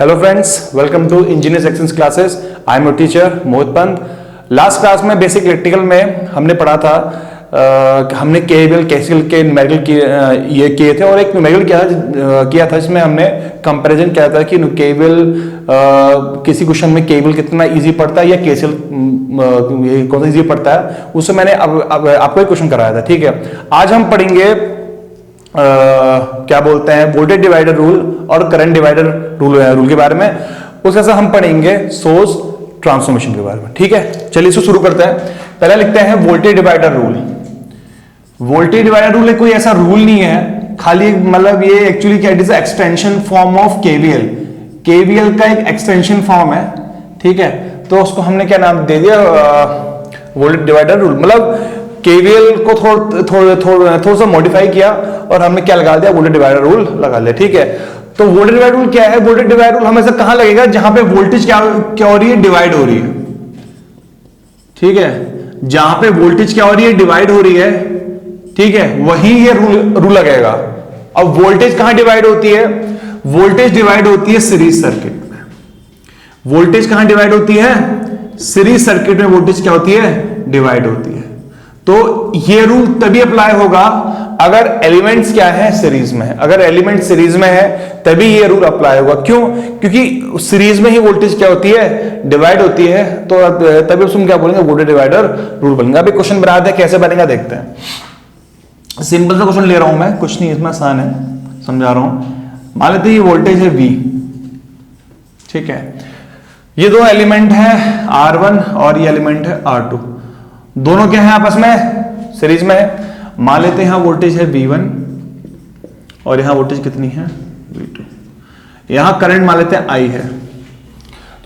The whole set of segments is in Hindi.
Hello friends, welcome to engineer sections classes. I am your teacher Mohit Pant. Last class में बेसिक इलेक्ट्रिकल में हमने पढ़ा था हमने केवीएल केसीएल के न्यूमेरिकल ये किए थे और एक न्यूमेरिकल किया था जिसमें हमने कंपैरिजन किया था कि केवीएल किसी क्वेश्चन में केवीएल कितना इजी पड़ता है या केसीएल कौन सा इजी पड़ता है, उससे मैंने अब आपको एक क्वेश्चन कराया था। ठीक है, आज हम पढ़ेंगे क्या बोलते हैं वोल्टेज डिवाइडर रूल और करंट डिवाइडर रूल के बारे में। उसके साथ हम पढ़ेंगे सोर्स ट्रांसफॉर्मेशन के बारे में। ठीक है, चलिए इसको शुरू करते हैं। पहले लिखते हैं voltage divider rule. Voltage divider rule कोई ऐसा रूल नहीं है, खाली मतलब ये एक्चुअली क्या है, extension form of KVL. KVL का एक एक्सटेंशन फॉर्म है। ठीक है, तो उसको हमने क्या नाम दे दिया, वोल्टेज डिवाइडर रूल। मतलब केवीएल को थोड़ा सा मॉडिफाई किया और हमने क्या लगा दिया, वोल्टेज डिवाइडर रूल लगा लिया। ठीक है, तो वोल्टेज डिवाइडर रूल क्या है? वोल्टेज डिवाइडर रूल हमेशा कहां लगेगा? जहां पे वोल्टेज क्या हो रही है, डिवाइड हो रही है। ठीक है, जहां पे वोल्टेज क्या हो रही है, डिवाइड हो रही है। ठीक है, वहीं ये रूल लगेगा। अब वोल्टेज कहां डिवाइड होती है? वोल्टेज डिवाइड होती है सीरीज सर्किट में। वोल्टेज कहां डिवाइड होती है? सीरीज सर्किट में वोल्टेज क्या होती है, डिवाइड होती है। तो ये रूल तभी अप्लाई होगा अगर एलिमेंट्स क्या है, सीरीज में है। अगर एलिमेंट सीरीज में है तभी ये रूल अप्लाई होगा। क्यों? क्योंकि सीरीज में ही वोल्टेज क्या होती है, डिवाइड होती है। तो तभी उसमें क्या बोलेंगे, वोल्टेज डिवाइडर रूल बोलेंगे। अभी क्वेश्चन बनाते हैं, कैसे बनेगा देखते हैं। सिंपल सा क्वेश्चन ले रहा हूं मैं, कुछ नहीं इसमें आसान है, समझा रहा हूं। मान लेते हैं ये वोल्टेज है V। ठीक है, ये दो एलिमेंट है R1 और ये एलिमेंट है R2। दोनों क्या है, आपस में सीरीज में है। मान लेते हैं यहां वोल्टेज है V1 और यहां वोल्टेज कितनी है, V2। यहां करंट मान लेते हैं I है।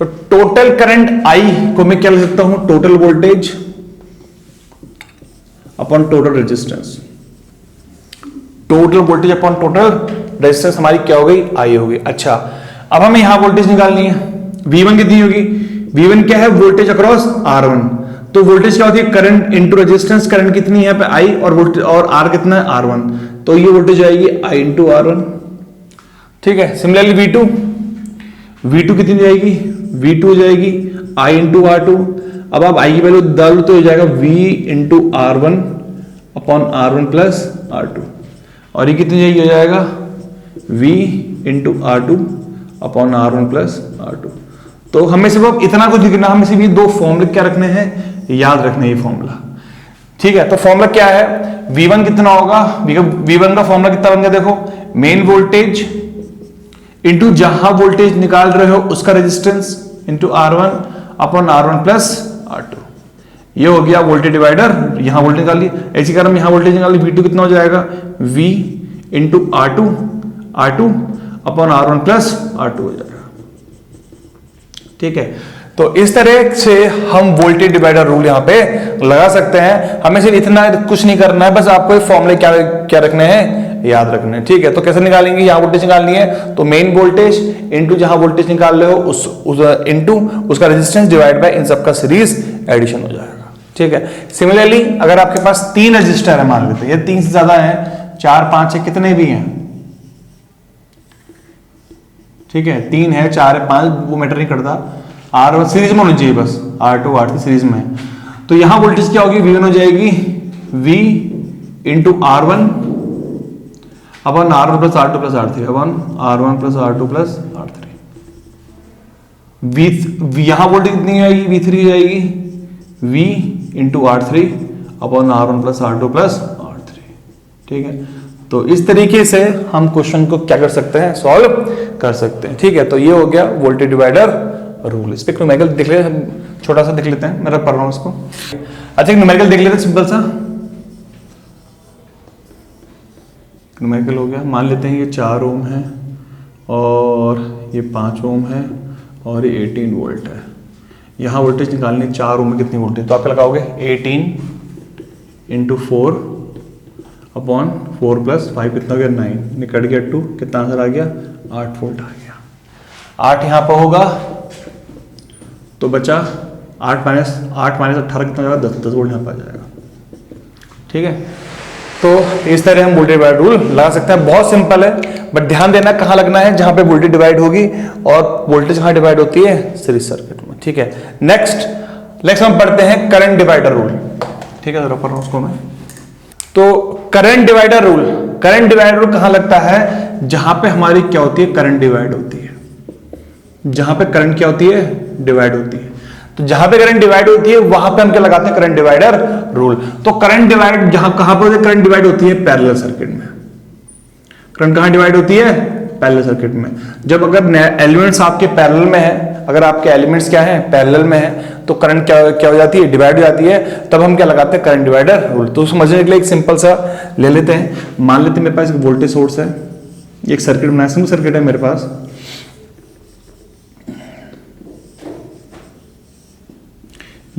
तो टोटल करंट I को मैं क्या लिख सकता हूं, total voltage upon total resistance. Total voltage upon total resistance हमारी क्या हो गई, I हो गई। अच्छा, अब हमें यहां वोल्टेज निकालनी है। V1 कितनी होगी? V1 क्या है, वोल्टेज अक्रॉस R1। तो वोल्टेज क्या होती है, करंट इनटू रेजिस्टेंस। करंट कितनी है यहाँ पे I और वोल्टेज और R कितना है, R1। तो ये वोल्टेज आएगी I इंटू R1। ठीक है, सिमिलरली V2 कितनी जाएगी, V2 हो जाएगी I इंटू R2। अब आप I की वैल्यू डालो तो हो जाएगा V into R1 upon R1 plus R2। और ये कितनी जाएगी, हो जाएगा V into R2 upon R1 plus R2। तो हमें सिर्फ इतना कुछ लिखना, हमें सिर्फ ये दो फॉर्मूले क्या रखने हैं, याद रखने ये फॉर्मूला। ठीक है, तो फॉर्मूला क्या है, V1 कितना होगा, V1 का फॉर्मूला कितना बन गया, देखो, मेन वोल्टेज इंटू जहां वोल्टेज निकाल रहे हो उसका resistance into R1 upon R1 plus R2। ये हो गया वोल्टेज डिवाइडर। यहां वोल्टेज निकाल ली, ऐसी कारण हम यहां वोल्टेज निकाल ली। V2 कितना हो जाएगा, V into R2 upon R1 plus R2 हो जाएगा। ठीक है, तो इस तरह से हम वोल्टेज डिवाइडर रूल यहां पे लगा सकते हैं। हमें सिर्फ इतना कुछ नहीं करना है, बस आपको फॉर्मूले क्या रखने हैं, याद रखने हैं। ठीक है, तो कैसे निकालेंगे, यहां वोल्टेज निकालनी है तो मेन वोल्टेज इंटू जहां वोल्टेज निकाल रहे हो उस इंटू उसका रेजिस्टेंस डिवाइड बाय इन सबका सीरीज एडिशन हो जाएगा। ठीक है, सिमिलरली अगर आपके पास 3 रजिस्टर है, मान लेते हैं ये 3 से ज्यादा है, 4 5 है, कितने भी हैं। ठीक है, 3 है 4 है 5 वो मैटर नहीं करता, R1 सीरीज में होनी चाहिए, बस R2 R3 सीरीज में है। तो यहां वोल्टेज क्या होगी, V1 हो जाएगी V इंटू R1 अपन R1 plus R2 plus R3 अपन R1 plus R2 plus R3। यहां वोल्टेज कितनी आएगी, V3 हो जाएगी V इंटू R3 अपन R1 plus R2 plus R3। ठीक है, तो इस तरीके से हम क्वेश्चन को क्या कर सकते हैं, सॉल्व कर सकते हैं। ठीक है, तो ये हो गया वोल्टेज डिवाइडर रूल। इस पे न्यूमेरिकल देख लेते हैं, छोटा सा देख लेते हैं, मैं पढ़ रहा हूं इसको। अच्छा, न्यूमेरिकल देख लेते हैं, सिंपल सा न्यूमेरिकल हो गया। मान लेते हैं ये 4 ओम है और ये 5 ओम है और ये 18 वोल्ट है। यहां वोल्टेज निकालनी, 4 ओम में कितनी वोल्टेज, तो आप लगाओगे 18 इंटू 4 अपॉन 4 प्लस 5 कितना हो गया, 9 निकट गया 2, कितना आंसर आ गया, 8 वोल्ट आ गया। 8 यहां पर होगा तो बचा 8 माइनस 18 कितना जाएगा, 10 वोल्ट यहाँ पर आ जाएगा। ठीक है, तो इस तरह हम वोल्टेज डिवाइडर रूल लगा सकते हैं। बहुत सिंपल है, बट ध्यान देना कहाँ लगना है, जहां पे वोल्टेज डिवाइड होगी, और वोल्टेज कहाँ डिवाइड होती है, सीरीज सर्किट में। ठीक है, नेक्स्ट हम पढ़ते हैं करंट डिवाइडर रूल। ठीक है, जरा पढ़ रहा हूं उसको मैं। तो करंट डिवाइडर रूल कहां लगता है, जहां पे हमारी क्या होती है, करंट डिवाइड होती है, जहां पे करंट क्या होती है, डिवाइड होती है। तो जहां पे करंट डिवाइड होती है वहां पे हम क्या लगाते हैं, करंट डिवाइडर रूल। तो करंट डिवाइड जहां कहां पर करंट डिवाइड होती है, पैरेलल सर्किट में। करंट कहां डिवाइड होती है, पैरेलल सर्किट में। जब अगर एलिमेंट्स आपके पैरेलल में है, अगर आपके एलिमेंट्स क्या है, पैरेलल में है, तो करंट क्या हो जाती है, डिवाइड हो जाती है। तब हम क्या लगाते हैं, करंट डिवाइडर रूल। तो समझने के लिए एक सिंपल सा ले लेते हैं। मान लेते हैं मेरे पास एक वोल्टेज सोर्स है, एक सर्किट बनाया, सिंपल सर्किट है मेरे पास।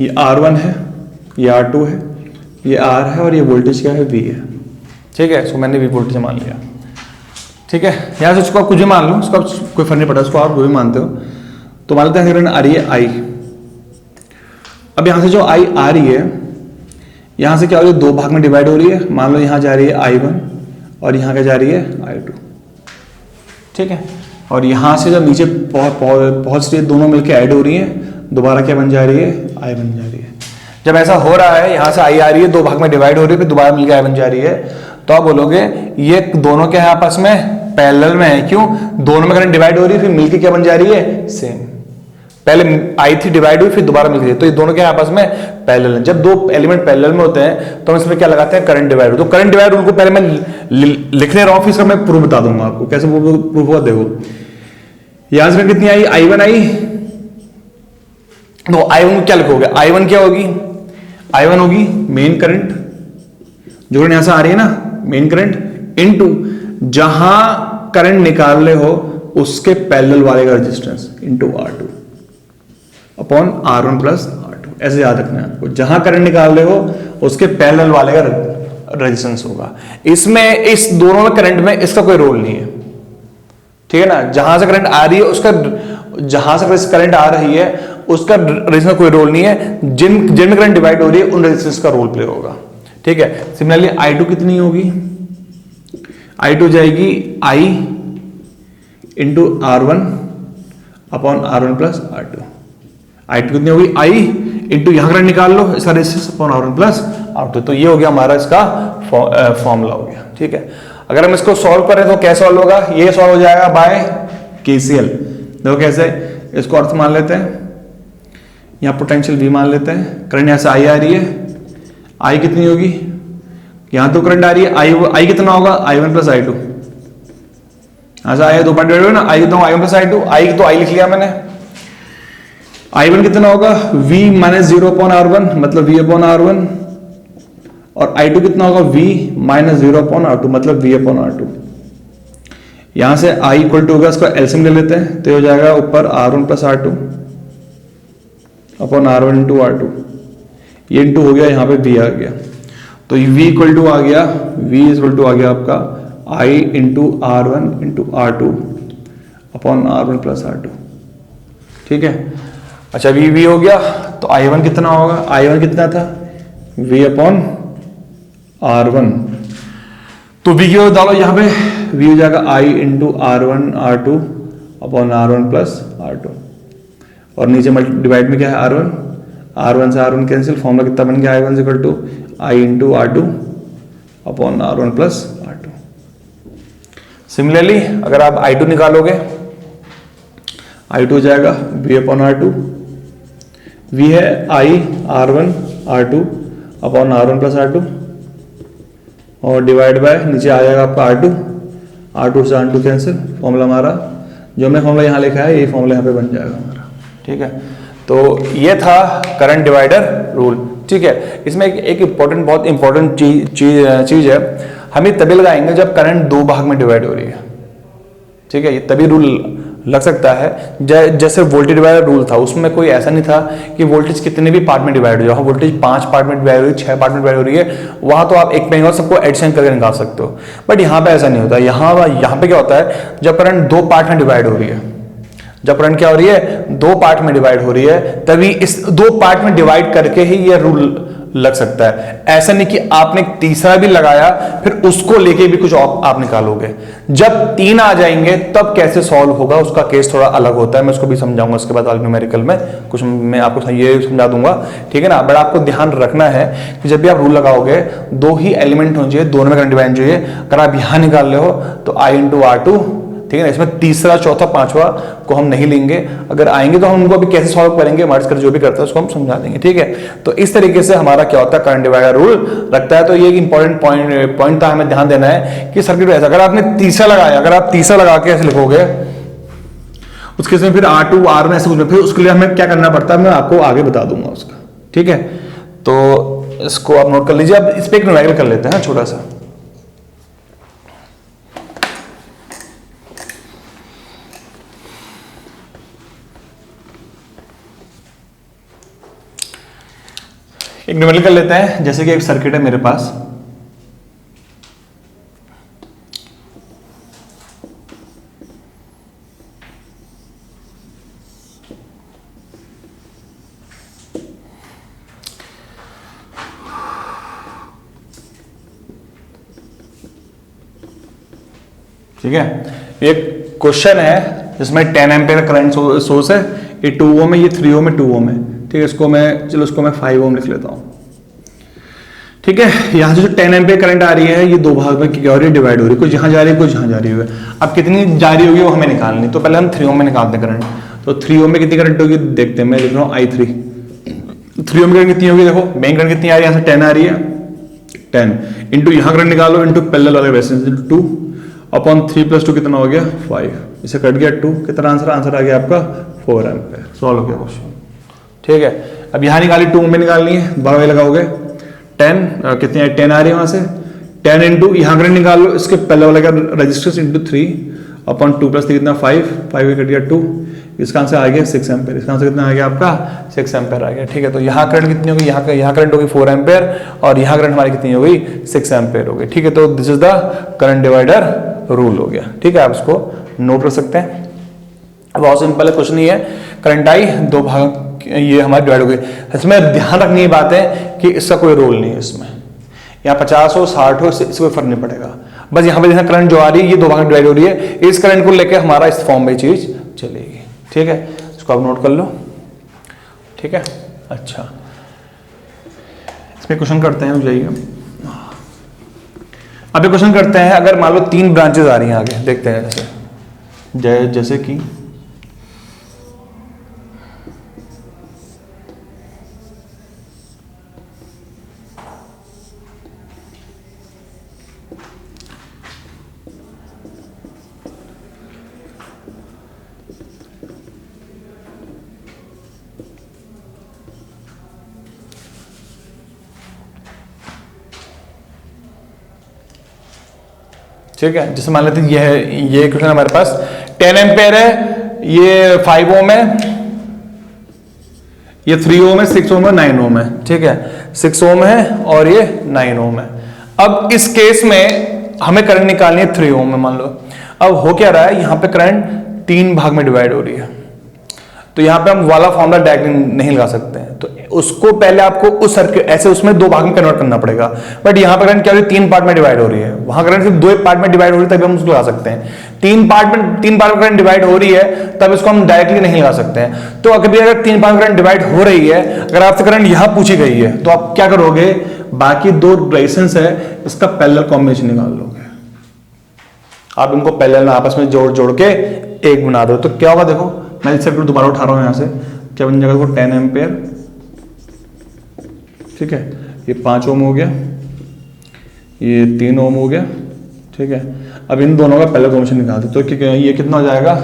ये R1 है, ये R2 है, ये R है, और ये वोल्टेज क्या है, V है। ठीक है, सो मैंने V वोल्टेज मान लिया। ठीक है, यहां से उसको आप कुछ भी मान लो, उसका कोई फर्क नहीं पड़ता, उसको आप जो भी मानते हो। तो मान लेते हैं करंट आ रही है I। अब यहां से जो I आ रही है, यहां से क्या हो रही है, दो भाग में डिवाइड हो रही है। मान लो यहां जा रही है I1 और यहां क्या जा रही है, I2। ठीक है, और यहां से जब नीचे पहुंच रही है, दोनों मिलकर ऐड हो रही है, दोबारा क्या बन जा रही है, I बन जा रही है। जब ऐसा हो रहा है, यहां से I आ रही है, दो भाग में डिवाइड हो रही है, फिर दोबारा मिलकर I बन जा रही है, तो आप बोलोगे ये दोनों क्या है, आपस में पैरेलल में है। क्यों, दोनों में करंट डिवाइड हो रही है, फिर मिलकर क्या बन जा रही है, सेम। पहले I थी डिवाइड हुई, फिर दोबारा मिल गई, तो ये दोनों क्या है, आपस में पैरेलल है। जब दो एलिमेंट पैरेलल में होते हैं तो हम इसमें क्या लगाते हैं, करंट डिवाइड। तो करंट डिवाइड रूल को पहले मैं लिखने रहा हूं, फिर इसका मैं प्रूफ बता दूंगा आपको कैसे प्रूफ हुआ। देखो यहां से कितनी आई, I1 आई, तो I1 क्या लिखोगे, I1 क्या होगी, I1 होगी मेन करंट, जो यहां से आ रही है ना, मेन करंट, इनटू जहां करंट निकाल रहे हो उसके पैरेलल वाले का resistance, into R2 upon R1 plus R2। ऐसे याद रखना है आपको, जहां करंट निकाल रहे हो उसके पैरेलल वाले का रेजिस्टेंस होगा। इसमें इस दोनों में करंट में इसका कोई रोल नहीं है। ठीक है ना, जहां से करंट आ रही है उसका, जहां से करंट आ रही है उसका रेजिस्टेंस कोई रोल नहीं है। जिनमें करंट डिवाइड हो रही है उन रेजिस्टेंस का रोल प्ले होगा। ठीक है, सिमिलरली I2 कितनी होगी, I2 जाएगी I into R1 upon R1 plus R2। I2 कितनी होगी, I इंटू यहां करंट निकाल लो, इसका resistance upon R1 plus R2। तो ये हो गया हमारा इसका फॉर्मूला हो गया। ठीक है, अगर हम इसको सॉल्व करें तो कैसे सॉल्व होगा, ये सॉल्व हो जाएगा बाय KCL। देखो कैसे, इसको अर्थ मान लेते हैं, यहां पोटेंशियल V मान लेते हैं, करंट यहां से I आ रही है, I कितनी होगी, यहां तो करंट आ रही है, I कितना होगा, I1 प्लस I2। यहां से आया दो पॉइंट ना, I कितना, I1 प्लस I2, I तो I लिख लिया मैंने। I1 कितना होगा, V माइनस 0 अपॉन R1, मतलब V अपॉन R1, और I2 कितना होगा, V माइनस 0 अपॉन R2, मतलब V अपॉन R2। यहां से I इक्वल टू होगा, इसका एलसीएम ले लेते हैं, तो हो जाएगा ऊपर R1 plus R2 upon R1 into R2, ये इंटू हो गया, यहाँ पे V आ गया, तो V इक्वल टू आ गया, V इक्वल टू आ गया आपका I into R1 into R2 upon R1 plus R2। ठीक है, अच्छा V हो गया, तो I1 कितना होगा, I1 कितना था, V अपॉन R1, तो V की डालो यहाँ पे, V हो जाएगा I into R1 R2 upon R1 plus R2, और नीचे डिवाइड में क्या है, R1 से R1 कैंसिल, फॉर्मूला कितना बन गया, I1 equal to I into R2 upon R1 plus R2। Similarly अगर आप I2 निकालोगे, I2 हो जाएगा V अपॉन R2, V है I R1 R2 upon R1 plus R2, और डिवाइड बाय नीचे आ जाएगा आपका R2 से R2 कैंसिल, फॉर्मूला हमारा जो हमने फॉर्मूला यहाँ लिखा है, ये फॉर्मूला यहाँ पे बन जाएगा हमारा। ठीक है, तो ये था करंट डिवाइडर रूल। ठीक है, इसमें एक इम्पोर्टेंट, बहुत इंपॉर्टेंट चीज है, हम ये तभी लगाएंगे जब करंट दो भाग में डिवाइड हो रही है। ठीक है, ये तभी रूल लग सकता है। जैसे वोल्टेज डिवाइडर रूल था, उसमें कोई ऐसा नहीं था कि वोल्टेज कितने भी पार्ट में डिवाइड हो जाए, वोल्टेज 5 पार्ट में डिवाइड हो रही है, 6 पार्ट में डिवाइड हो रही है, वहां तो आप एक में सबको एडिशन करके निकाल सकते हो। बट यहाँ पे ऐसा नहीं होता। यहाँ पे क्या होता है, जब करंट दो पार्ट में डिवाइड हो रही है, जब करंट क्या हो रही है, दो पार्ट में डिवाइड हो रही है, तभी इस दो पार्ट में डिवाइड करके ही ये रूल लग सकता है। ऐसा नहीं कि आपने एक तीसरा भी लगाया फिर उसको लेके भी कुछ और आप निकालोगे। जब 3 आ जाएंगे तब कैसे सॉल्व होगा उसका केस थोड़ा अलग होता है, मैं उसको भी समझाऊंगा उसके बाद न्यूमेरिकल में कुछ मैं आपको ये समझा दूंगा, ठीक है ना। बट आपको ध्यान रखना है कि जब भी आप रूल लगाओगे 2 ही एलिमेंट होने चाहिए, दोनों में करंट डिवाइड चाहिए। अगर आप यहां निकाल रहे हो तो I इंटू R2, ठीक है ना। इसमें तीसरा चौथा पांचवा को हम नहीं लेंगे, अगर आएंगे तो हम उनको अभी कैसे सॉल्व करेंगे, मर्ज कर जो भी करता है उसको हम समझा देंगे, ठीक है। तो इस तरीके से हमारा क्या होता है करंट डिवाइडर रूल लगता है। तो ये एक इंपॉर्टेंट पॉइंट था, हमें ध्यान देना है कि सर्किट ऐसा अगर आपने तीसरा लगाया, अगर आप तीसरा लगा के ऐसे लिखोगे उसके इसमें फिर R2 R में ऐसे कुछ, फिर उसके लिए हमें क्या करना पड़ता है मैं आपको आगे बता दूंगा उसका, ठीक है। तो इसको आप नोट कर लीजिए। अब इस पे एक न्यूमेरिकल कर लेते हैं छोटा सा। एक न्यूमेरिकल कर लेते हैं, जैसे कि एक सर्किट है मेरे पास, ठीक है। एक क्वेश्चन है जिसमें 10 एम्पियर करंट सोर्स है, ये 2 ओम है, ये 3 ओम है, 2 ओम है, ठीक है। इसको मैं चलो इसको मैं 5 ओम लिख लेता हूं, ठीक है। यहां से जो 10 एम्पियर करंट आ रही है ये 2 भाग में क्या हो रही है, डिवाइड हो रही है, कुछ यहां जा रही है कुछ यहां जा रही है। अब कितनी जा रही होगी वो हमें निकालनी, तो पहले हम 3 ओम में निकालते हैं करंट। तो 3 ओम में कितनी करंट होगी देखते हैं, मैं लिख रहा हूं I3। 3 ओम की करंट कितनी होगी, देखो मेन करंट कितनी आ रही है, यहां से 10 आ रही है, 10 इंटू यहां करंट निकालो इंटू पैरेलल वाले रेजिस्टेंस 2 अपॉन 3 + 2 कितना हो गया 5, इसे कट गया 2, कितना आंसर आ गया आपका 4 एम्पियर। सॉल्व हो गया क्वेश्चन, ठीक है। अब यहां निकाली 2 में निकालनी है, बारह लगाओगे 10 कितनी है 10 आ रही है वहां से 10 इंटू यहां करंट निकाल लो, इसके पहले वाला का रेजिस्टेंस इंटू 3 अपॉन 2 + 3 कितना 5 कट गया 2, इसका आंसर आ गया 6 एम्पियर। इसका आंसर कितना आ गया आपका 6 एम्पियर आ गया, ठीक है। तो यहाँ करंट कितनी होगी, यहाँ करंट होगी 4 एम्पियर और यहाँ करंट हमारी कितनी होगी 6 एम्पियर होगी, ठीक है। तो this is the current divider rule हो गया, ठीक है। आप इसको नोट कर सकते हैं, बहुत सिंपल है, कुछ नहीं है। करंट आई 2 भाग ये हमारी डिवाइड हो गई। इसमें ध्यान रखने की बात है कि इसका कोई रोल नहीं है, इसमें यहाँ 50 हो 60 हो इससे कोई फर्क नहीं पड़ेगा। बस यहाँ पे देखना करंट जो आ रही है ये 2 भाग में डिवाइड हो रही है, इस करंट को लेकर हमारा इस फॉर्म में चीज चलेगी, ठीक है। इसको आप नोट कर लो, ठीक है। अच्छा इसमें क्वेश्चन करते हैं, जाइए अब ये क्वेश्चन करते हैं। अगर मान लो 3 ब्रांचेस आ रही हैं आगे, देखते हैं जैसे कि ठीक है, जैसे मान लेते हैं ये क्वेश्चन हमारे पास 10 एम्पेयर है, ये 5 ओम है, ये 3 ओम है, 6 ओम है, 9 ओम है, ठीक है। 6 ओम है और ये 9 ओम है। अब इस केस में हमें करंट निकालनी है 3 ओम में, मान लो। अब हो क्या रहा है, यहाँ पे करंट 3 भाग में डिवाइड हो रही है, तो यहाँ पे हम वाला फॉर्मूला डायरेक्टली नहीं लगा सकते हैं, तो उसको पहले आपको उस सर्किट ऐसे उसमें 2 भाग में कन्वर्ट करना पड़ेगा। बट यहाँ पर करंट क्या हो रही है 3 पार्ट में डिवाइड हो रही है, वहां करंट सिर्फ 2 पार्ट में डिवाइड हो रही है, तभी हम उसको लगा सकते हैं। 3 पार्ट में करंट डिवाइड हो रही है तब इसको हम डायरेक्टली नहीं लगा सकते हैं। तो कभी अगर 3 पार्ट में करंट डिवाइड हो रही है, अगर आपसे करंट यहां पूछी गई है तो आप क्या करोगे, बाकी 2 रेजिस्टेंस है इसका पैरेलल कॉम्बिनेशन निकाल लोगे। आप इनको पैरेलल आपस में जोड़ के एक बना दो, तो क्या होगा देखो, मैं इस सर्किट दोबारा उठा रहा हूं यहां से, क्या बन जाएगा 10 एम्पियर, ठीक है। ये 5 ओम हो गया, ये 3 ओम हो गया, ठीक है। अब इन दोनों का पैरेलल कॉम्बिनेशन निकाल दो, तो ये कितना हो जाएगा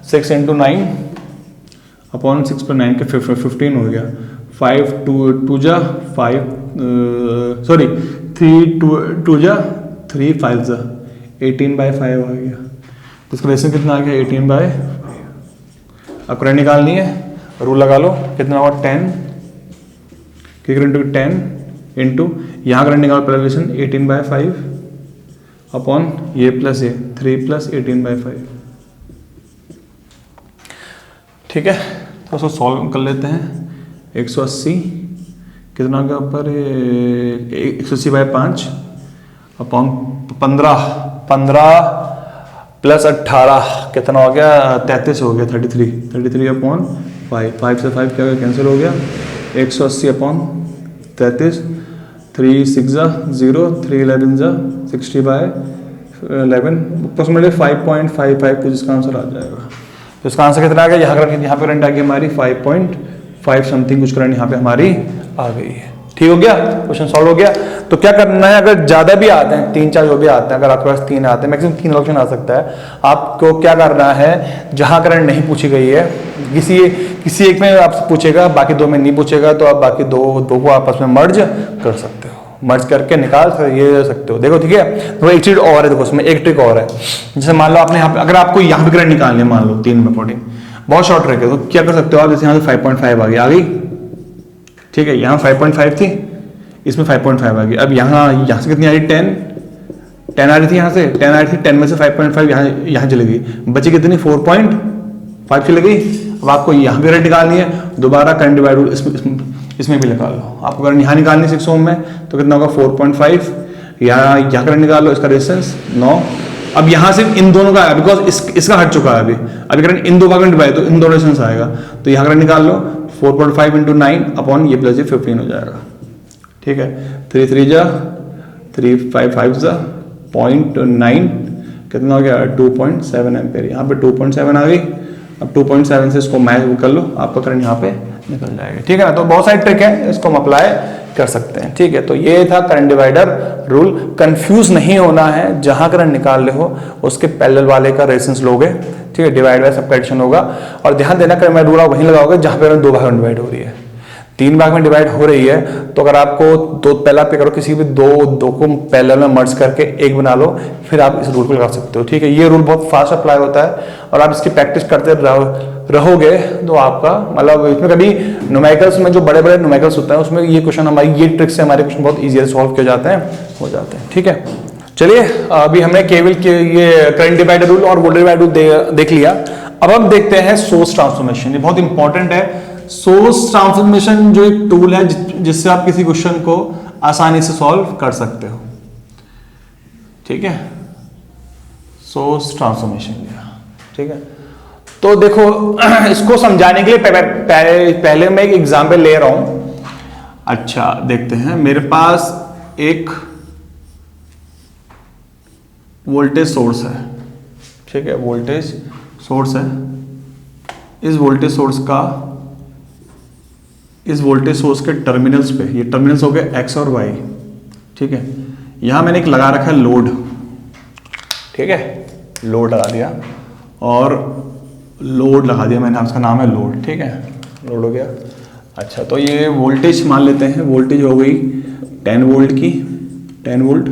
6 × 9 अपॉन 6 + 9 के 15 हो गया, 5 2 जा 5 सॉरी 3 2 जा 3 5 जा 18/5 आ गया। इसका रेशियो कितना आ गया 18/5। अब करंट निकालनी है, रूल लगा लो, कितना होगा 10 इंटू यहाँ करंट निकालो पहले रिलेशन 18/5 अपॉन ये प्लस ये 3 + 18/5, ठीक है। तो उसको सॉल्व कर लेते हैं। 180 कितना हो गया ऊपर 180/5 अपॉन 15 प्लस 18 कितना हो गया 33 हो गया 33 अपॉन 5 से 5 क्या हो गया कैंसिल हो गया 180/33 3 6 0 3 11 60/11 अप्रोक्सीमेटली 5.55 कुछ इसका आंसर आ जाएगा। तो इसका आंसर कितना आ गया यहाँ पे करंट आ गई हमारी 5.5 समथिंग कुछ करंट यहाँ पे हमारी आ गई है। ठीक हो गया, क्वेश्चन सॉल्व हो गया। तो क्या करना है, अगर ज्यादा भी आते हैं 3-4 जो भी आते हैं, अगर आपके पास 3 आते हैं मैक्सिमम 3 ऑप्शन आ सकता है, आपको क्या करना है जहां करंट नहीं पूछी गई है किसी एक में आपसे पूछेगा बाकी 2 में नहीं पूछेगा तो आप बाकी दो को आपस में मर्ज कर सकते हो, मर्ज करके निकाल ये सकते हो। देखो ठीक है, तो एक चीज और है, देखो उसमें एक ट्रिक और है। जैसे मान लो आपने यहाँ पे अगर आपको यहाँ पे करंट निकालनी है मान लो 3 में 40 बहुत शॉर्ट ट्रिक है, तो क्या कर सकते हो आप, जैसे यहाँ से 5.5 आ गई ठीक है, यहाँ 5.5 थी इसमें 5.5 आ गई। अब यहाँ से कितनी आ रही 10 आ रही थी, यहाँ से 10 आ रही थी, 10 में से 5.5 यहाँ चली गई, बची कितनी 4.5 चली गई। अब आपको यहाँ भी करंट निकालनी है, दोबारा करंट डिवाइड रूल इसमें भी निकाल लो। आपको करंट यहाँ निकालनी है 6 ओम में तो कितना होगा 4.5, यहाँ करंट निकाल लो, इसका रेजिस्टेंस 9। अब यहाँ से इन दोनों का आया बिकॉज इसका हट चुका है अभी करंट इन दो का करंट डिवाइड तो इन दोनों रेजिस्टेंस आएगा, तो यहाँ करंट निकाल लो 4.5 × 9 अपॉन ये प्लस ये 15 हो जाएगा। ठीक है, 3 3 जा 3 5 5 जा 0.9 कितना हो गया 2.7 एम्पेयर, यहाँ पे 2.7 आ गई। अब 2.7 से इसको मैच कर लो, आपका करंट यहाँ पे निकल जाएगा। ठीक है ना, तो बहुत सारी ट्रिक है, इसको हम अप्लाई कर सकते हैं। ठीक है, तो ये था करंट डिवाइडर रूल। कंफ्यूज नहीं होना है, जहां करंट निकाल रहे हो उसके पैरेलल वाले का रेजिस्टेंस लोगे। ठीक है, डिवाइड बाय सबट्रैक्शन होगा। और ध्यान देना करंट रूल आप वहीं लगाओगे जहां पे 2 भाग में डिवाइड हो रही है। 3 भाग में डिवाइड हो रही है तो अगर आपको पहला पे करो किसी भी दो को पैरेलल में मर्ज करके एक बना लो, फिर आप इस रूल को लगा सकते हो। ठीक है, ये रूल बहुत फास्ट अप्लाई होता है और आप इसकी प्रैक्टिस करते रहोगे तो आपका मतलब इसमें कभी न्यूमेरिकल्स में जो बड़े न्यूमेरिकल्स होते हैं उसमें ये क्वेश्चन हमारी ये ट्रिक से हमारे क्वेश्चन बहुत ईजी सॉल्व किए जाते हैं हो जाते हैं। ठीक है, चलिए अभी हमने केवल ये करंट डिवाइडर रूल और वोल्टेज डिवाइडर रूल देख लिया। अब हम देखते हैं सोर्स ट्रांसफॉर्मेशन। ये बहुत इंपॉर्टेंट है। सोर्स ट्रांसफॉर्मेशन जो एक टूल है जिससे आप किसी क्वेश्चन को आसानी से सॉल्व कर सकते हो। ठीक है, सोर्स ट्रांसफॉर्मेशन लिया। ठीक है, तो देखो इसको समझाने के लिए पहले मैं एक एग्जांपल ले रहा हूं। अच्छा देखते हैं, मेरे पास एक वोल्टेज सोर्स है। ठीक है, वोल्टेज सोर्स है। इस वोल्टेज सोर्स के टर्मिनल्स पे, ये टर्मिनल्स हो गए एक्स और वाई। ठीक है, यहां मैंने एक लगा रखा है लोड। ठीक है, लोड लगा दिया और लोड लगा दिया मैंने, उसका नाम है लोड। ठीक है, लोड हो गया। अच्छा, तो ये वोल्टेज मान लेते हैं, वोल्टेज हो गई 10 वोल्ट की, 10 वोल्ट।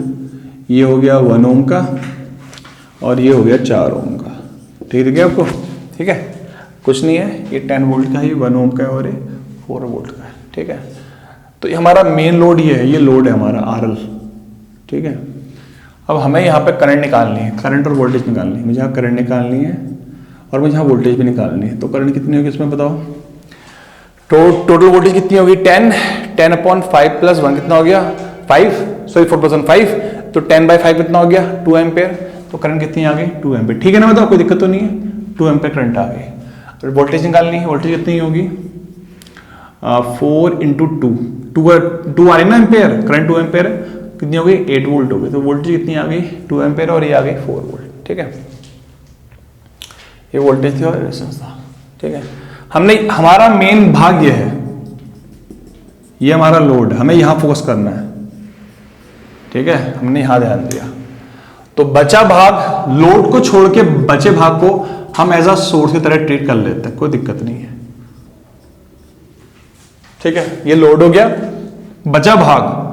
ये हो गया 1 ओम का और ये हो गया 4 ओम का। ठीक है आपको? ठीक है, कुछ नहीं है, ये 10 वोल्ट का है, 1 ओम का है और ये 4 वोल्ट का है। ठीक है, तो ये हमारा मेन लोड ये है, ये लोड है हमारा RL। ठीक है, अब हमें यहाँ पे करंट निकालनी है, करंट और वोल्टेज निकालनी है। मुझे यहाँ करंट निकालनी है और मुझे यहाँ वोल्टेज भी निकालनी है। तो करंट कितनी होगी इसमें बताओ? टोटल वोल्टेज कितनी होगी? 10/5 + 1 कितना हो गया? 4 + 5, तो 10/5 कितना हो गया? 2 एम्पेयर। तो करंट कितनी आ गई? 2 एम्पेयर। ठीक है ना, बताओ कोई दिक्कत तो नहीं है? 2 एम्पेयर करंट आ गई। और वोल्टेज निकालनी है, वोल्टेज कितनी होगी? 4 × 2 आ रही ना एम्पेयर, करंट 2 एम्पेयर कितनी हो गई? 8 वोल्ट हो गई। तो वोल्टेज कितनी आ गई? 2 एम्पेयर और ये आ गई 4 वोल्ट। ठीक है, ये वोल्टेज थी और रेजिस्टेंस था। ठीक है, हमने हमारा मेन भाग ये है, ये हमारा लोड, हमें यहां फोकस करना है। ठीक है, हमने यहां ध्यान दिया। तो बचा भाग, लोड को छोड़ के बचे भाग को हम एज अ सोर्स की तरह ट्रीट कर लेते हैं, कोई दिक्कत नहीं है। ठीक है, ये लोड हो गया। बचा भाग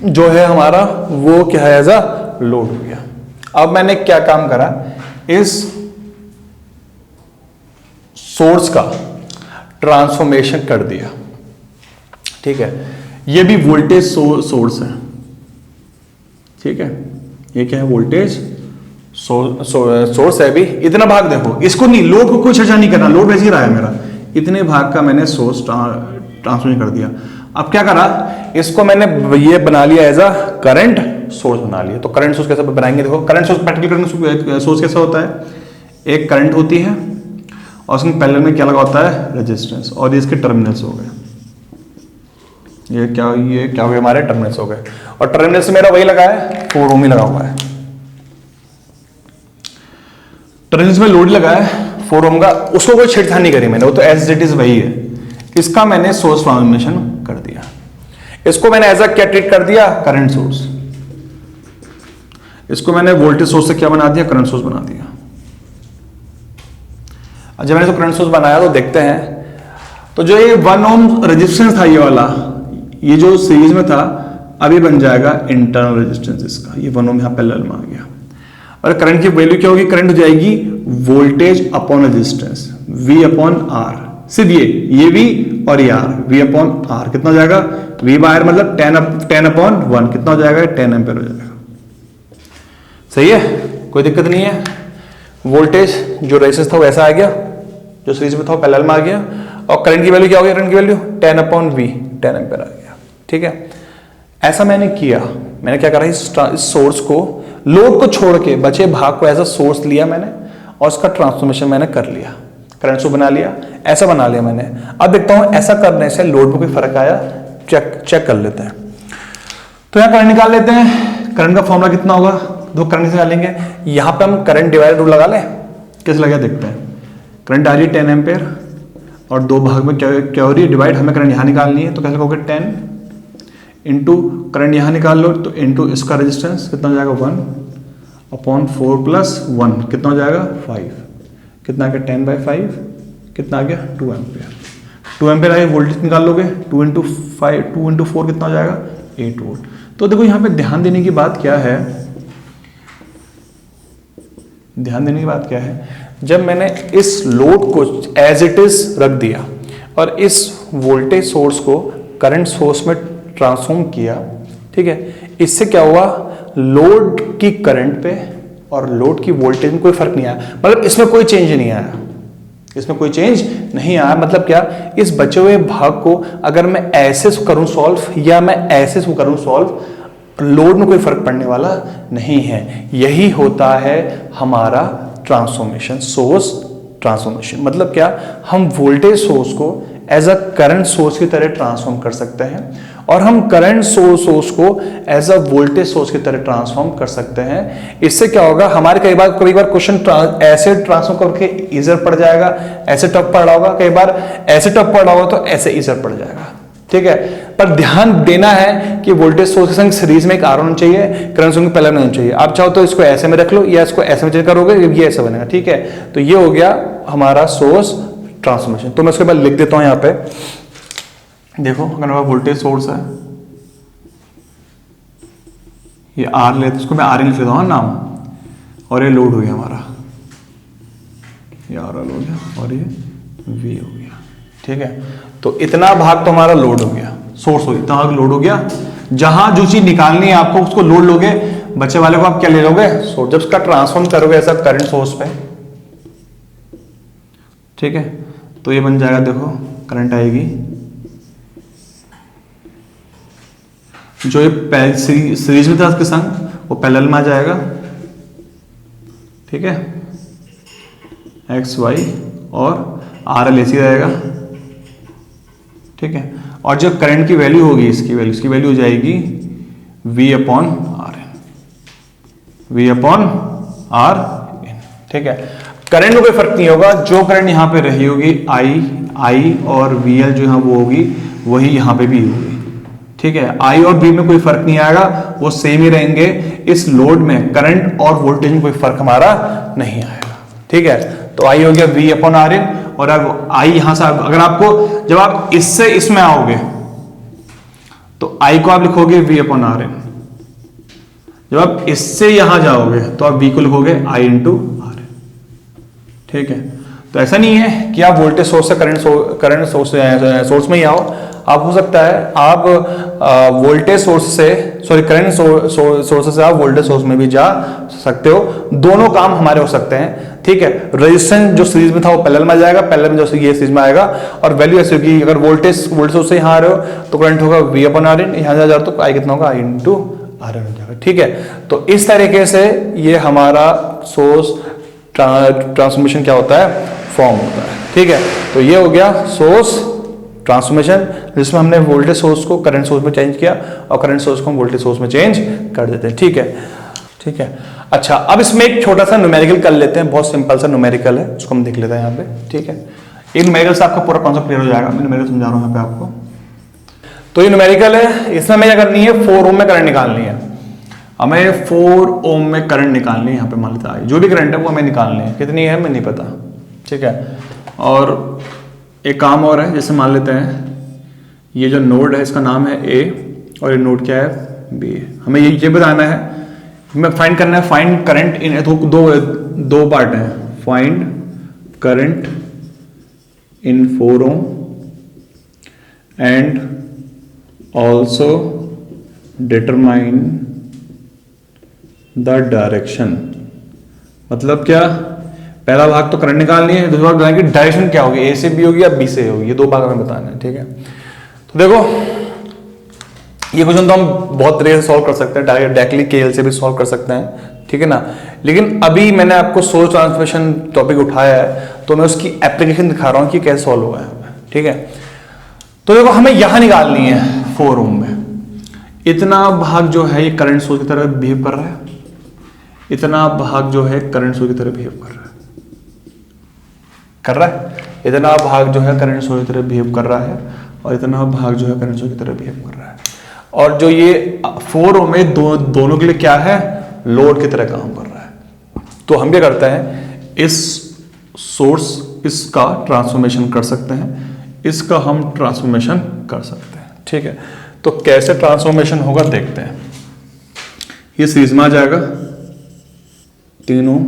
जो है हमारा वो क्या है? एज अ लोड हो गया। अब मैंने क्या काम करा, इस सोर्स का ट्रांसफॉर्मेशन कर दिया। ठीक है, ये भी वोल्टेज सोर्स है। ठीक है, ये क्या है? वोल्टेज सोर्स है। भी इतना भाग देखो, इसको नहीं, लोड को कोई चर्चा नहीं करना, लोड वैसे ही रहा है मेरा। इतने भाग का मैंने सोर्स ट्रांसफॉर्मेशन कर दिया। अब क्या करा, इसको मैंने ये बना लिया एज अ करंट सोर्स बना लिया। तो करंट सोर्स कैसे बनाएंगे, देखो current source, practical current source कैसा होता है, एक करंट होती है और उसमें पैरेलल में क्या लगा होता है, रेजिस्टेंस, और ये इसके टर्मिनल्स हो गए। ये क्या हो गए, हमारे टर्मिनल्स हो गए। और टर्मिनल्स मेरा वही लगा है, 4 ओम ही लगा हुआ है। टर्मिनल्स में लोड लगा है 4 ओम का, उसको कोई छेड़छाड़ नहीं करी मैंने, वो तो एज इट इज वही है। इसका मैंने सोर्स ट्रांसफॉर्मेशन कर दिया, इसको मैंने एज अ क्या ट्रीट कर दिया, करंट सोर्स। इसको मैंने वोल्टेज सोर्स से क्या बना दिया, करंट सोर्स बना दिया। जब मैंने तो करंट सोर्स बनाया तो देखते हैं, तो जो ये 1 ओम रेजिस्टेंस था, ये वाला, ये जो सीरीज में था, अभी बन जाएगा इंटरनल रेजिस्टेंस इसका। ये 1 ओम यहां पैरेलल में आ गया। और करंट की वैल्यू क्या होगी, करंट हो जाएगी voltage upon resistance, V upon R। सिर्फ ये V और ये R, V अपॉन R कितना हो जाएगा, V बाय R मतलब 10 अपॉन 1 कितना हो जाएगा, 10 एम्पीयर हो जाएगा। सही है, कोई दिक्कत नहीं है। वोल्टेज जो रेजिस्टेंस था वो ऐसा आ गया, जो सीरीज में था वो पैरेलल में आ गया। और करंट की वैल्यू क्या हो गई, करंट की वैल्यू 10 अपॉन V, 10 एम्पीयर आ गया। ठीक है, ऐसा मैंने किया। मैंने क्या करा, इस सोर्स को, लोड को छोड़ के बचे भाग को एज अ सोर्स लिया मैंने, और उसका ट्रांसफॉर्मेशन मैंने कर लिया, करंट सोर्स बना लिया, ऐसा बना लिया मैंने। अब देखता हूं ऐसा करने से लोड में कोई फर्क आया, चेक कर लेते हैं। तो यहां करंट निकाल लेते हैं। करंट का फॉर्मूला कितना होगा, दो करंट निकालेंगे। यहां पे हम करंट डिवाइडर रूल लगा लें, कैसे लगा देखते हैं। करंट आ रही है 10 एम्पीयर और दो भाग में क्या हो रही है, डिवाइड। हमें करंट यहां निकालनी है, तो कैसे लगोगे, 10 इंटू करंट यहां निकाल लो, तो इंटू इसका रेजिस्टेंस कितना हो जाएगा, 1 अपॉन 4 प्लस 1 कितना हो जाएगा, 5। कितना आ गया, 10/5 कितना आ गया, 2 एम्पीयर। 2 एम्पीयर आए, वोल्टेज निकाल लोगे, 2 इंटू 4 कितना हो जाएगा, 8 वोल्ट। तो देखो यहाँ पे ध्यान देने की बात क्या है, ध्यान देने की बात क्या है, जब मैंने इस लोड को एज इट इज रख दिया और इस वोल्टेज सोर्स को करंट सोर्स में ट्रांसफॉर्म किया, ठीक है, इससे क्या हुआ, लोड की करंट पे और लोड की वोल्टेज में कोई फर्क नहीं आया। मतलब इसमें कोई चेंज नहीं आया, इसमें कोई चेंज नहीं आया। मतलब क्या, इस बचे हुए भाग को अगर मैं ऐसे करूं सॉल्व या मैं ऐसे करूं सॉल्व, लोड में कोई फर्क पड़ने वाला नहीं है। यही होता है हमारा ट्रांसफॉर्मेशन, सोर्स ट्रांसफॉर्मेशन। मतलब क्या, हम वोल्टेज सोर्स को एज अ करंट सोर्स की तरह ट्रांसफॉर्म कर सकते हैं और हम करंट सोर्स को एज अ वोल्टेज सोर्स की तरह ट्रांसफॉर्म कर सकते हैं। इससे क्या होगा, हमारे कई बार क्वेश्चन ऐसे ट्रांसफॉर्म करके इजर पड़ जाएगा, ऐसे टफ पड़ रहा होगा, कई बार ऐसे टफ पड़ रहा होगा तो ऐसे इजर पड़ जाएगा। ठीक है, पर ध्यान देना है कि वोल्टेज सोर्स के संग सीरीज में एक आर होना चाहिए, करंट सोर्स पैरेलल में होना चाहिए। आप चाहो तो इसको ऐसे में रख लो या इसको ऐसे में चेक करोगे, ये ऐसा बनेगा। ठीक है, तो ये हो गया हमारा सोर्स ट्रांसफॉर्मेशन। तो मैं उसके बाद लिख देता हूं यहां पे, देखो अगर हमारा वोल्टेज सोर्स है, ये आर लेते, इसको मैं आर लिख लेता हूं नाम, और ये लोड हो गया हमारा, ये आर लोड हो गया और ये वी हो गया। ठीक है, तो इतना भाग तो हमारा लोड हो गया, सोर्स हो गया, इतना भाग लोड हो गया। जहां जो चीज निकालनी है आपको उसको लोड लोगे, बच्चे वाले को आप क्या ले लोगे, सोर्स। जब उसका ट्रांसफॉर्म करोगे ऐसा करंट सोर्स पे, ठीक है, तो ये बन जाएगा, देखो करंट आएगी, जो ये सीरीज में था उसके संग वो पैरेलल में आ जाएगा। ठीक है, एक्स वाई और आर एल ऐसी रहेगा। ठीक है, और जो करंट की वैल्यू होगी, इसकी वैल्यू हो जाएगी V upon R N, V upon R N. ठीक है, करंट में कोई फर्क नहीं होगा, जो करंट यहां पे रही होगी I और VL जो यहां वो होगी वही यहां पे भी होगी। ठीक है, I और V में कोई फर्क नहीं आएगा, वो सेम ही रहेंगे। इस लोड में करंट और वोल्टेज में कोई फर्क हमारा नहीं आएगा। ठीक है, तो I हो गया V अपॉन आर एन, और अब I यहां से अगर आपको, जब आप इससे इसमें आओगे तो I को आप लिखोगे V अपॉन आर एन, जब आप इससे यहां जाओगे तो आप V को लिखोगे I इंटू आर एन। ठीक है, तो ऐसा नहीं है कि आप वोल्टेज सोर्स से करंट सोर्स में ही आओ। आप हो सकता है आप वोल्टेज सोर्स से करंट सोर्स से आप वोल्टेज सोर्स में भी जा सकते हो। दोनों काम हमारे हो सकते हैं। ठीक है। रेजिस्टेंस जो सीरीज में था वो पैरेलल में आ जाएगा, पैरेलल में जो ये सीरीज में आएगा, और वैल्यू ऐसे होगी, अगर वोल्टेज सोर्स से यहाँ आ रहे हो तो करंट होगा V अपॉन आर इन, यहाँ जा रहा तो आई कितना होगा I इंटू आर एन हो जाएगा, ठीक है। तो इस तरीके से ये हमारा सोर्स ट्रांसफॉर्मेशन क्या होता है, फॉर्म होता है, ठीक है। तो ये हो गया सोर्स ट्रांसफॉर्मेशन, जिसमें हमने वोल्टेज सोर्स को करंट सोर्स में चेंज किया और करंट सोर्स को हम वोल्टेज सोर्स में चेंज कर देते हैं, ठीक है, ठीक है। अच्छा, अब इसमें एक छोटा सा न्यूमेरिकल कर लेते हैं, बहुत सिंपल सा न्यूमेरिकल है, उसको हम देख लेते हैं यहाँ पे, ठीक है। इन न्यूमेरिकल से आपका पूरा कॉन्सेप्ट क्लियर हो जाएगा, मैं न्यूमेरिकल समझा रहा हूँ यहाँ पे आपको। तो ये न्यूमेरिकल है, इसमें हमें क्या करनी है, 4 ओम में करंट निकालनी है, हमें 4 ओम में करंट निकालनी है। यहाँ पे मान लेते हैं जो भी करंट है वो हमें निकालनी है, कितनी है हमें नहीं पता, ठीक है। और एक काम और है, जैसे मान लेते हैं ये जो नोड है इसका नाम है A और ये नोड क्या है B, हमें ये बताना है, हमें फाइंड करना है, फाइंड करंट इन, तो दो पार्ट हैं, find current in 4 ohm and also determine the direction. मतलब क्या, पहला भाग तो करंट निकालनी है, दूसरा भाग बताएंगे डायरेक्शन क्या होगी, A से B होगी या B से होगी, ये 2 भाग हमें बताना है, ठीक है। तो देखो ये क्वेश्चन तो हम बहुत तरीके से सॉल्व कर सकते हैं, डायरेक्टली KL से भी सॉल्व कर सकते हैं, ठीक है ना। लेकिन अभी मैंने आपको सोर्स ट्रांसफॉर्मेशन टॉपिक उठाया है तो मैं उसकी एप्लीकेशन दिखा रहा हूं कि कैसे सॉल्व हुआ है, ठीक है। तो देखो हमें यहां निकालनी है 4 ओम में, इतना भाग जो है ये करंट सोर्स की तरह बिहेव कर रहा है, इतना भाग जो है करंट सोर्स की तरह बिहेव कर रहा है, इतना भाग जो है करंट सोर्स की तरह बिहेव कर रहा है, और इतना भाग जो है करंट सोर्स की तरह बिहेव कर रहा है। और जो ये 4 ओम में दोनों के लिए क्या है, लोड की तरह काम कर रहा है। तो हम क्या करते हैं, इस सोर्स इसका ट्रांसफॉर्मेशन कर सकते हैं, इसका हम ट्रांसफॉर्मेशन कर सकते हैं, ठीक है। तो कैसे ट्रांसफॉर्मेशन होगा देखते हैं। ये सीरीज में आ जाएगा 3 ओम,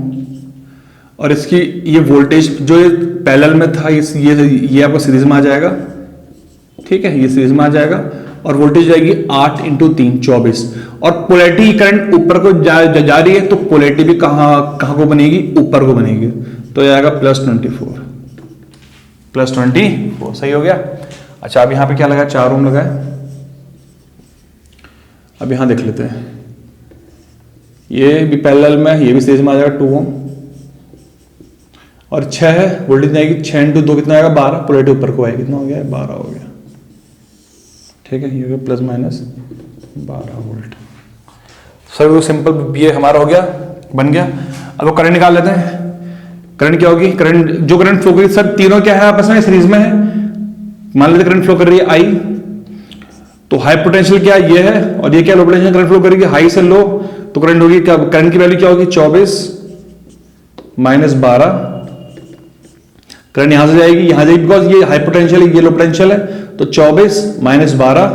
और इसकी ये वोल्टेज जो ये पैरेलल में था ये आपको सीरीज में आ जाएगा, ठीक है, ये सीरीज में आ जाएगा, और वोल्टेज जाएगी 8 इंटू 3 24, और पोलैरिटी करंट ऊपर को जा रही है, तो पोलैरिटी भी कहां को बनेगी, ऊपर को बनेगी, तो जाएगा +24 सही हो गया। अच्छा अब यहां पे क्या लगा, 4 ओम लगा है। अब यहां देख लेते हैं, ये भी पैरेलल में, ये भी सीरीज में आ जाएगा 2 ओम, और 6 है, वोल्टेज आएगी 6 इंटू 2 कितना आएगा 12, पोलैरिटी ऊपर को आएगी, कितना हो गया 12 हो गया, ठीक है। ये हो गया +-12 वोल्ट। सर वो सिंपल ये हमारा हो गया, बन गया। अब वो करंट निकाल लेते हैं, करंट क्या होगी, करंट जो करंट फ्लो करेगी, सर तीनों क्या है आपस में सीरीज में है, मान लेते करंट फ्लो कर रही है I, तो हाई पोटेंशियल क्या ये है, और ये क्या लो पोटेंशियल करंट फ्लो करेगी हाई से लो, तो करंट होगी क्या, करंट की वैल्यू क्या होगी 24 -12, करंट यहां से जाएगी यहाँ जाएगी, बिकॉज ये हाई पोटेंशियल है, ये लो पोटेंशियल है, तो 24 -12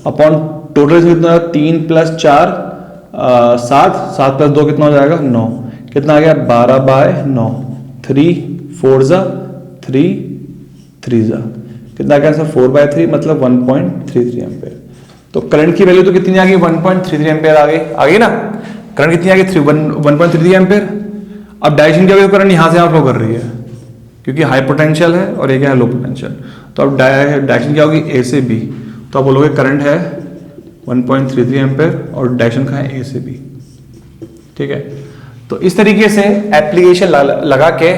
अपॉन टोटल कितना 3 + 4 7 7 + 2 कितना हो जाएगा 9, कितना आ गया 12/9, 3 4 जा 3 3 जा कितना आ गया सर 4/3, मतलब 1.33 एम्पेयर। तो करंट की वैल्यू तो कितनी आ गई 1.33 एम्पेयर आ गई ना, करंट कितनी आ गई 1.33 एम्पेयर। अब डायरेक्शन क्या, करंट यहां से यहां फ्लो कर रही है, क्योंकि हाई पोटेंशियल है और एक है लो पोटेंशियल, तो अब डायरेक्शन क्या होगी A से B, तो आप बोलोगे करंट है 1.33 एम्पेयर और डायरेक्शन का है A से B, ठीक है। तो इस तरीके से एप्लीकेशन लगा के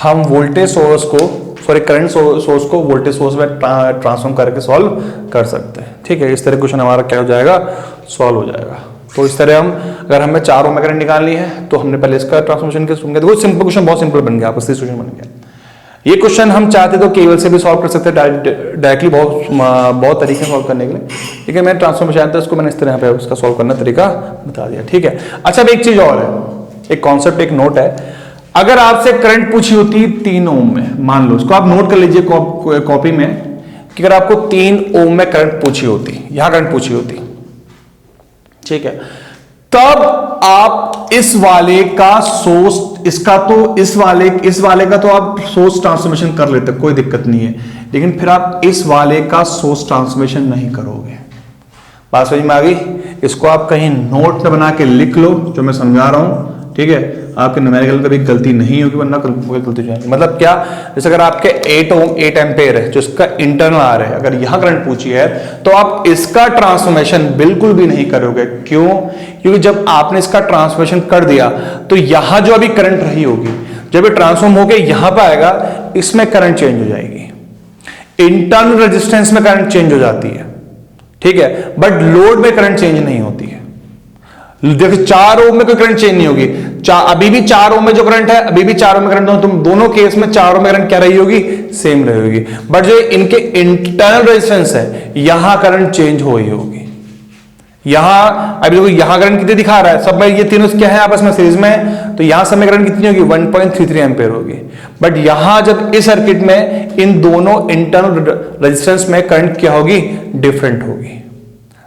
हम वोल्टेज सोर्स को, सॉरी करंट सोर्स को वोल्टेज सोर्स में ट्रांसफॉर्म करके सॉल्व कर सकते हैं, ठीक है। इस तरह क्वेश्चन हमारा क्या हो जाएगा, सॉल्व हो जाएगा। तो इस तरह हम, अगर हमें 4 ओम में करंट निकालनी है तो हमने पहले इसका ट्रांसफॉर्मेशन के, देखो सिंपल क्वेश्चन, बहुत सिंपल बन गया, आपका क्वेश्चन बन गया। ये क्वेश्चन हम चाहते तो केवल से भी सॉल्व कर सकते हैं, डायरेक्टली बहुत तरीके से सॉल्व करने के लिए, लेकिन मैंने ट्रांसफॉर्मेशन आता है उसको मैंने इस तरह पे उसका सॉल्व करने का तरीका बता दिया, ठीक है। अच्छा अब एक चीज और है, एक कॉन्सेप्ट, एक नोट है, अगर आपसे करंट पूछी होती 3 ओम में, मान लो इसको आप नोट कर लीजिए कॉपी में, कि अगर आपको 3 ओम में करंट पूछी होती, यहां करंट पूछी होती, ठीक है, तब आप इस वाले का सोर्स, इसका तो इस वाले का तो आप सोर्स ट्रांसफॉर्मेशन कर लेते, कोई दिक्कत नहीं है, लेकिन फिर आप इस वाले का सोर्स ट्रांसफॉर्मेशन नहीं करोगे। बात समझ में आ गई? इसको आप कहीं नोट में बना के लिख लो, जो मैं समझा रहा हूं, ठीक है। आपके न्यूमेरिकल कभी गलती नहीं होगी, वरना गलती हो जाएगी। मतलब क्या, जैसे अगर आपके 8 ओम 8 एम्पेयर है जो इसका इंटरनल आर है, अगर यहां करंट पूछी है तो आप इसका ट्रांसफॉर्मेशन बिल्कुल भी नहीं करोगे। क्यों? क्योंकि जब आपने इसका ट्रांसफॉर्मेशन कर दिया तो यहां जो अभी करंट रही होगी, जब ये ट्रांसफॉर्म होकर यहां पर आएगा, इसमें करंट चेंज हो जाएगी, इंटरनल रेजिस्टेंस में करंट चेंज हो जाती है, ठीक है, बट लोड में करंट चेंज नहीं होती है। देखो 4 ओम में कोई करंट चेंज नहीं होगी, अभी भी 4 ओम में जो करंट है, अभी भी 4 ओम में करंट, तुम दोनों केस में 4 ओम में करंट क्या रही होगी, सेम रही होगी, बट जो इनके इंटरनल रेजिस्टेंस है यहां करंट चेंज हो ही होगी। यहां अभी देखो यहां करंट कितने दिखा रहा है, सब में ये तीनों क्या है आपस में सीरीज में, तो यहां सब में करंट कितनी होगी, 1.33 एम्पेयर होगी। बट यहां जब इस सर्किट में इन दोनों इंटरनल रेजिस्टेंस में करंट क्या होगी, डिफरेंट होगी।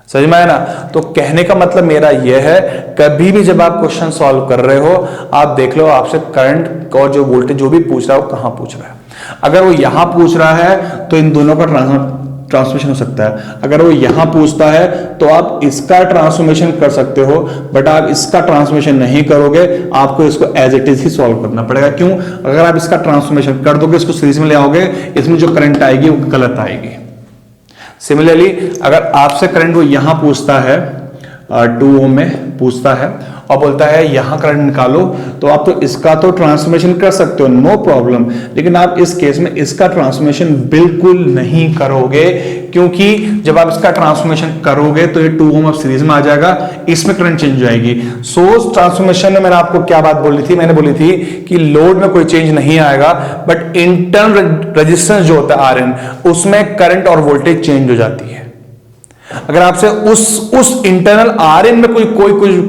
समझ में आया ना? तो कहने का मतलब मेरा यह है, कभी भी जब आप क्वेश्चन सॉल्व कर रहे हो, आप देख लो आपसे करंट और जो वोल्टेज जो भी पूछ रहा है वो कहां पूछ रहा है। अगर वो यहां पूछ रहा है तो इन दोनों का ट्रांसफॉर्मेशन हो सकता है, अगर वो यहां पूछता है तो आप इसका ट्रांसफॉर्मेशन कर सकते हो, बट आप इसका ट्रांसफॉर्मेशन नहीं करोगे, आपको इसको एज इट इज ही सॉल्व करना पड़ेगा। क्यों? अगर आप इसका ट्रांसफॉर्मेशन कर दोगे, इसको सीरीज में ले आओगे, इसमें जो करंट आएगी वो गलत आएगी। सिमिलरली अगर आपसे करंट वो यहां पूछता है, 2 ओम में पूछता है और बोलता है यहां करंट निकालो, तो आप तो इसका तो ट्रांसफॉर्मेशन कर सकते हो, नो प्रॉब्लम, लेकिन आप इस केस में इसका ट्रांसफॉर्मेशन बिल्कुल नहीं करोगे, क्योंकि जब आप इसका ट्रांसफॉर्मेशन करोगे तो ये 2 ओम अब सीरीज में आ जाएगा, इसमें करंट चेंज हो जाएगी। सोर्स ट्रांसफॉर्मेशन में मैंने आपको क्या बात बोली थी, मैंने बोली थी कि लोड में कोई चेंज नहीं आएगा, बट इंटरनल रेजिस्टेंस जो होता है आरएन, उसमें करंट और वोल्टेज चेंज हो जाती है। अगर आपसे उस इंटरनल आरएन में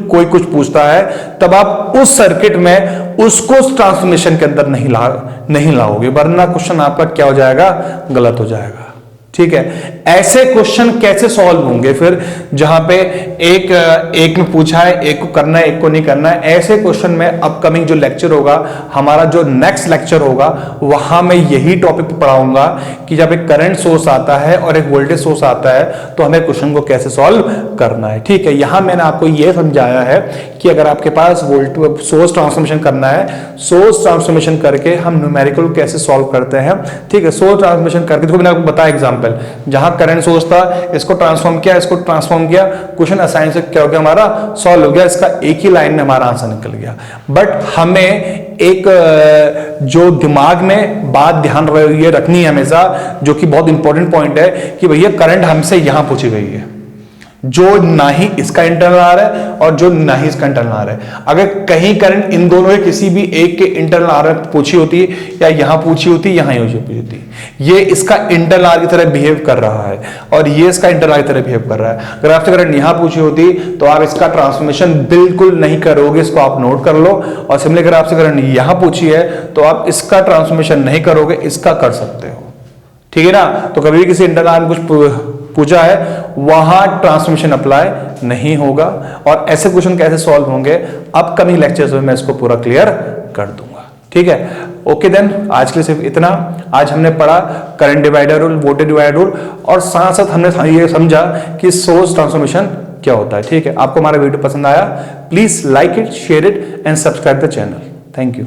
कोई कुछ पूछता है, तब आप उस सर्किट में उसको ट्रांसफॉर्मेशन के अंदर नहीं लाओगे, वरना क्वेश्चन आपका क्या हो जाएगा, गलत हो जाएगा। ठीक है, ऐसे क्वेश्चन कैसे सॉल्व होंगे फिर, जहां पे एक में पूछा है, एक को करना है, एक को नहीं करना है। ऐसे क्वेश्चन में अपकमिंग जो लेक्चर होगा, हमारा जो नेक्स्ट लेक्चर होगा, वहां मैं यही टॉपिक पढ़ाऊंगा कि जब एक करंट सोर्स आता है और एक वोल्टेज सोर्स आता है तो हमें क्वेश्चन को कैसे सॉल्व करना है। ठीक है, यहां मैंने आपको यह समझाया है कि अगर आपके पास सोर्स ट्रांसफॉर्मेशन करना है, सोर्स ट्रांसफॉर्मेशन करके हम न्यूमेरिकल कैसे सॉल्व करते हैं। ठीक है, सोर्स ट्रांसफॉर्मेशन करके देखो मैंने आपको बताया एग्जांपल, जहां करंट सोर्स था, इसको ट्रांसफॉर्म किया, इसको ट्रांसफॉर्म किया, क्वेश्चन आसानी से क्या हो गया, हमारा सॉल्व हो गया, इसका एक ही लाइन में हमारा आंसर निकल गया। बट हमें एक जो दिमाग में बात ध्यान ये रखनी है हमेशा, जो कि बहुत इंपॉर्टेंट पॉइंट है, कि भैया करंट हमसे यहां पूछी गई है, जो ना ही इसका इंटरनल आ रहा है और जो ना ही इसका इंटरनल आ रहा है। अगर कहीं करंट इन दोनों के किसी भी एक के इंटरनल आ रहा है पूछी होती, या यहां पूछी होती, यहां पूछी होती, ये इसका इंटरनल आर की तरह बिहेव कर रहा है और ये इसका इंटरनल आर की तरह बिहेव कर रहा है। अगर आपसे करंट यहां पूछी होती तो आप इसका ट्रांसफॉर्मेशन बिल्कुल नहीं करोगे, इसको आप नोट कर लो। और सिमिलरली अगर आपसे करंट यहां पूछी है तो आप इसका ट्रांसफॉर्मेशन नहीं करोगे, इसका कर सकते हो। ठीक है ना? तो कभी भी किसी इंटरनल आर में कुछ पूछा है, वहां ट्रांसफॉर्मेशन अप्लाई नहीं होगा। और ऐसे क्वेश्चन कैसे सॉल्व होंगे, अपकमिंग लेक्चर्स में मैं इसको पूरा क्लियर कर दूंगा। ठीक है, ओके देन, आज के लिए सिर्फ इतना। आज हमने पढ़ा current divider rule, voltage divider rule, और साथ साथ हमने ये समझा कि सोर्स ट्रांसफॉर्मेशन क्या होता है। ठीक है, आपको हमारा वीडियो पसंद आया, please like it, share it and subscribe the channel. Thank you.